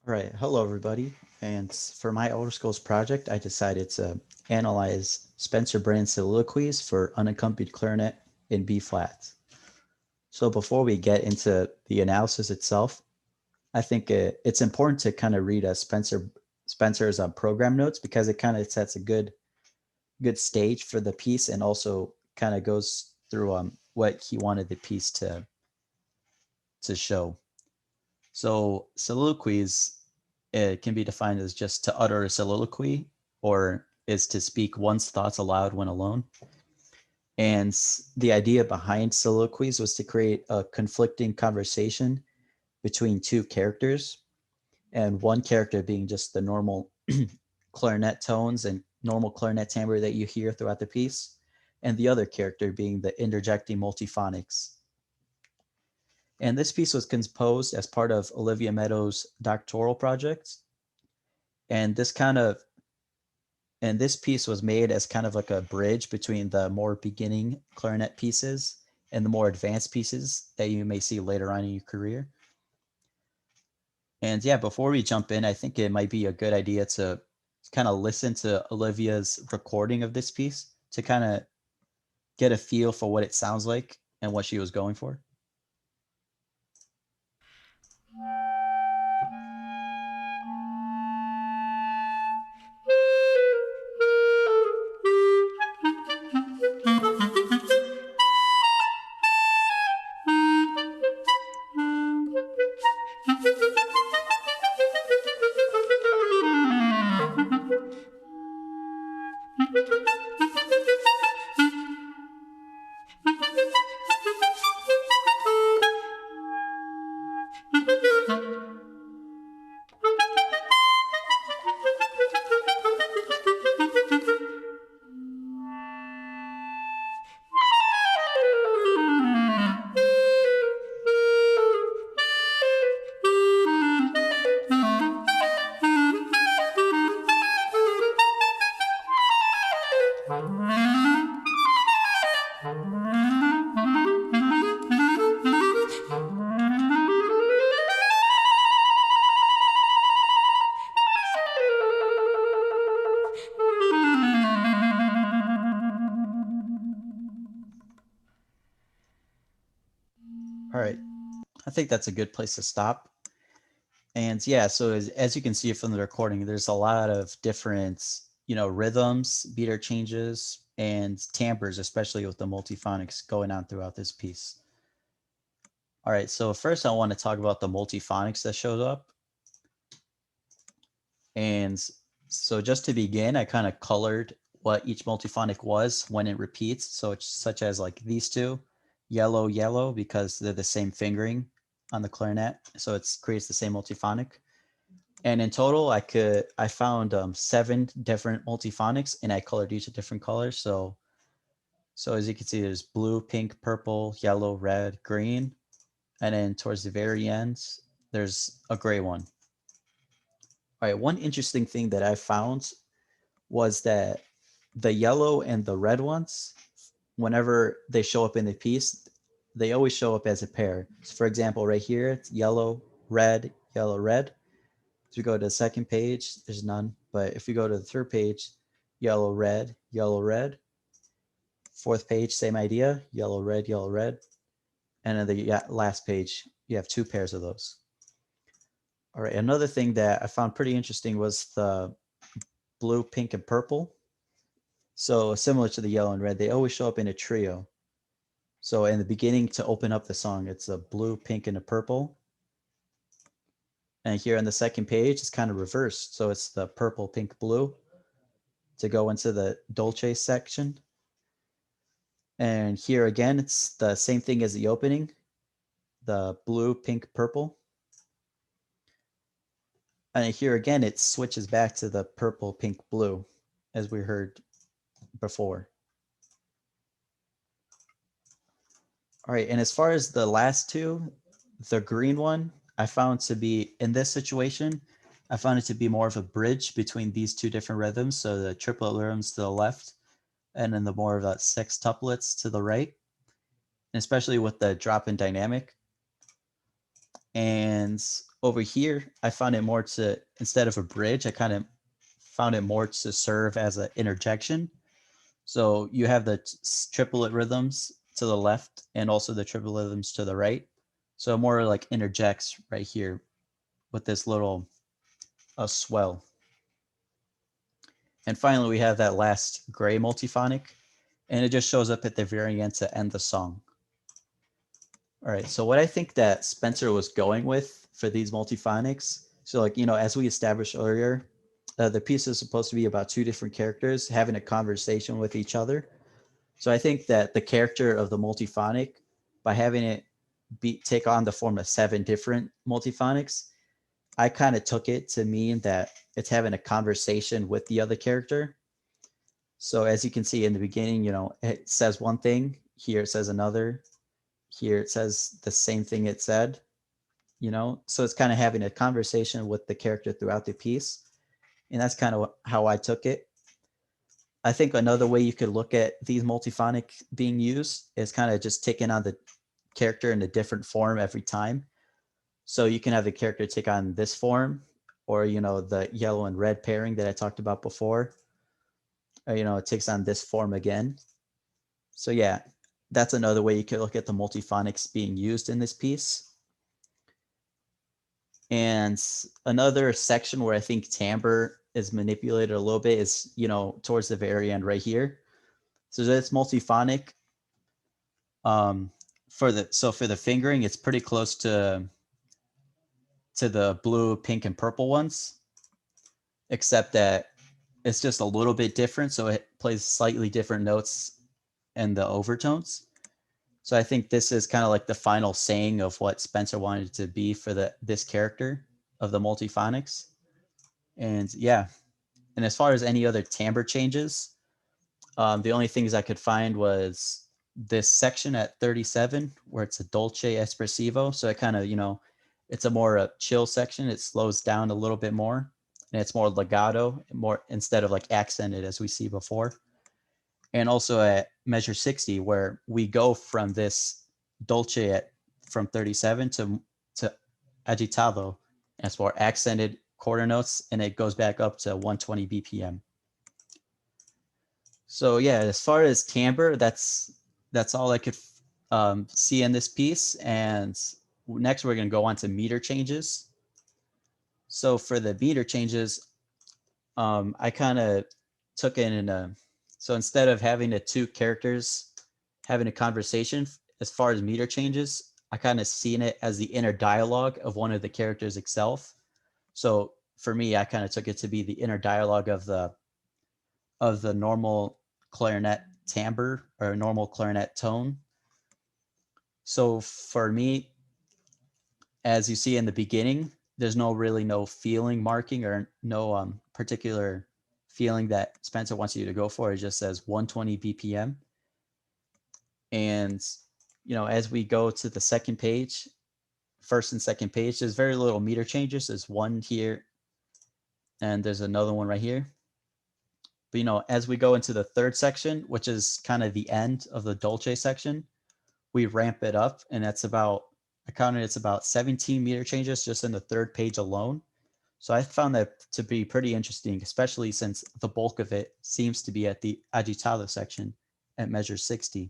All right, hello everybody. And for my Older Schools project, I decided to analyze Spencer Brand's soliloquies for unaccompanied clarinet in B flat. So before we get into the analysis itself, I think it's important to kind of read Spencer's program notes because it kind of sets a good stage for the piece and also kind of goes through what he wanted the piece to show. So soliloquies, it can be defined as just to utter a soliloquy or is to speak one's thoughts aloud when alone. And the idea behind soliloquies was to create a conflicting conversation between two characters, and one character being just the normal clarinet tones and normal clarinet timbre that you hear throughout the piece, and the other character being the interjecting multiphonics. And this piece was composed as part of Olivia Meadows' doctoral project. And this piece was made as kind of like a bridge between the more beginning clarinet pieces and the more advanced pieces that you may see later on in your career. And yeah, before we jump in, I think it might be a good idea to kind of listen to Olivia's recording of this piece to kind of get a feel for what it sounds like and what she was going for. All right, I think that's a good place to stop. And yeah, so as you can see from the recording, there's a lot of different, rhythms, beater changes, and timbres, especially with the multiphonics going on throughout this piece. All right, so first I want to talk about the multiphonics that showed up. And so just to begin, I kind of colored what each multiphonic was when it repeats. So it's such as like these two, yellow, yellow, because they're the same fingering on the clarinet. So it creates the same multiphonic. And in total, I found 7 different multiphonics, and I colored each a different color. So as you can see, there's blue, pink, purple, yellow, red, green, and then towards the very end, there's a gray one. All right, one interesting thing that I found was that the yellow and the red ones, whenever they show up in the piece, they always show up as a pair. So for example, right here, it's yellow, red, yellow, red. If you go to the second page, there's none. But if you go to the third page, yellow, red, yellow, red. Fourth page, same idea, yellow, red, yellow, red. And then the last page, you have 2 pairs of those. All right, another thing that I found pretty interesting was the blue, pink, and purple. So similar to the yellow and red, they always show up in a trio. So in the beginning, to open up the song, it's a blue, pink, and a purple. And here on the second page, it's kind of reversed. So it's the purple, pink, blue to go into the Dolce section. And here again, it's the same thing as the opening, the blue, pink, purple. And here again, it switches back to the purple, pink, blue, as we heard before. All right, and as far as the last two, the green one, I found to be, in this situation, I found it to be more of a bridge between these two different rhythms. So the triplet rhythms to the left, and then the more of that sextuplets to the right, and especially with the drop in dynamic. And over here, I found it more to, instead of a bridge, I kind of found it more to serve as an interjection. So you have the triplet rhythms to the left and also the triplet rhythms to the right. So more like interjects right here with this little swell. And finally, we have that last gray multiphonic, and it just shows up at the very end to end the song. All right, so what I think that Spencer was going with for these multiphonics, so like, as we established earlier, the piece is supposed to be about two different characters having a conversation with each other. So I think that the character of the multiphonic, by having it take on the form of 7 different multiphonics, I kind of took it to mean that it's having a conversation with the other character. So as you can see in the beginning, it says one thing, here it says another, here it says the same thing it said, so it's kind of having a conversation with the character throughout the piece. And that's kind of how I took it. I think another way you could look at these multiphonic being used is kind of just taking on the character in a different form every time. So you can have the character take on this form, or the yellow and red pairing that I talked about before, or it takes on this form again. So yeah, that's another way you could look at the multiphonics being used in this piece. And another section where I think timbre is manipulated a little bit is, towards the very end right here. So that's multiphonic. For the fingering, it's pretty close to the blue, pink, and purple ones, except that it's just a little bit different. So it plays slightly different notes and the overtones. So I think this is kind of like the final saying of what Spencer wanted it to be for this character of the multiphonics. And yeah, and as far as any other timbre changes, the only things I could find was this section at 37 where it's a dolce espressivo. So it kind of, it's a more chill section. It slows down a little bit more, and it's more legato, more instead of like accented as we see before. And also at measure 60 where we go from this dolce from 37 to agitado, and it's more accented quarter notes, and it goes back up to 120 BPM. So yeah, as far as timbre, that's all I could see in this piece. And next, we're going to go on to meter changes. So for the meter changes, I kind of took it in a, so instead of having the two characters having a conversation, as far as meter changes, I kind of seen it as the inner dialogue of one of the characters itself. So for me, I kind of took it to be the inner dialogue of the normal clarinet timbre or normal clarinet tone. So for me, as you see in the beginning, there's no feeling marking or no particular feeling that Spencer wants you to go for. It just says 120 BPM. And, as we go to the second page, first and second page, there's very little meter changes. There's one here and there's another one right here. But, as we go into the third section, which is kind of the end of the Dolce section, we ramp it up, and I counted it's about 17 meter changes just in the third page alone. So I found that to be pretty interesting, especially since the bulk of it seems to be at the agitado section at measure 60.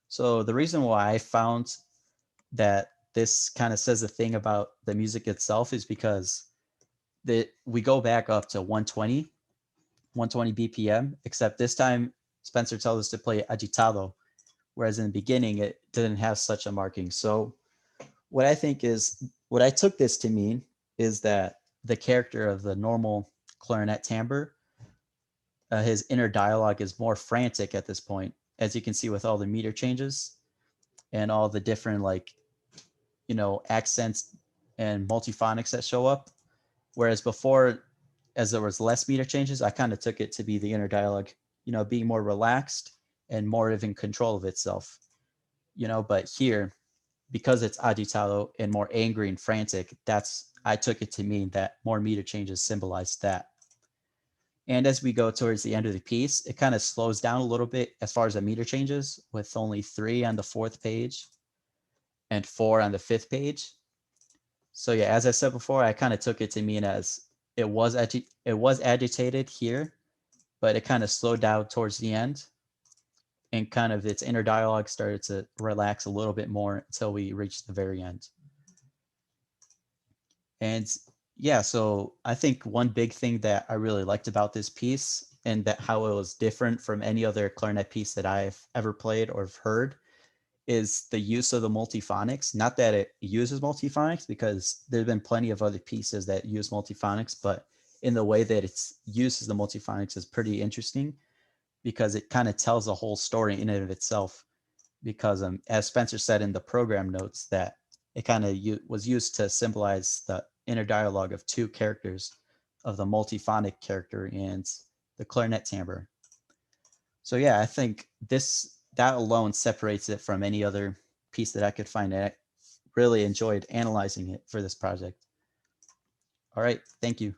So the reason why I found that this kind of says a thing about the music itself is because we go back up to 120 BPM, except this time Spencer tells us to play agitado, whereas in the beginning it didn't have such a marking. So what I took this to mean is that the character of the normal clarinet timbre, his inner dialogue is more frantic at this point, as you can see with all the meter changes and all the different accents and multiphonics that show up. Whereas before, as there was less meter changes, I kind of took it to be the inner dialogue, being more relaxed and more in control of itself. But here, because it's agitado and more angry and frantic, I took it to mean that more meter changes symbolize that. And as we go towards the end of the piece, it kind of slows down a little bit as far as the meter changes, with only 3 on the 4th page and 4 on the 5th page. So yeah, as I said before, I kind of took it to mean as it was agitated here, but it kind of slowed down towards the end, and kind of its inner dialogue started to relax a little bit more until we reached the very end. And yeah, so I think one big thing that I really liked about this piece and that how it was different from any other clarinet piece that I've ever played or have heard is the use of the multiphonics. Not that it uses multiphonics, because there's been plenty of other pieces that use multiphonics, but in the way that it uses the multiphonics is pretty interesting because it kind of tells a whole story in and of itself. Because as Spencer said in the program notes, that it kind of was used to symbolize the inner dialogue of two characters, of the multiphonic character and the clarinet timbre. So yeah, I think that alone separates it from any other piece that I could find. I really enjoyed analyzing it for this project. All right, thank you.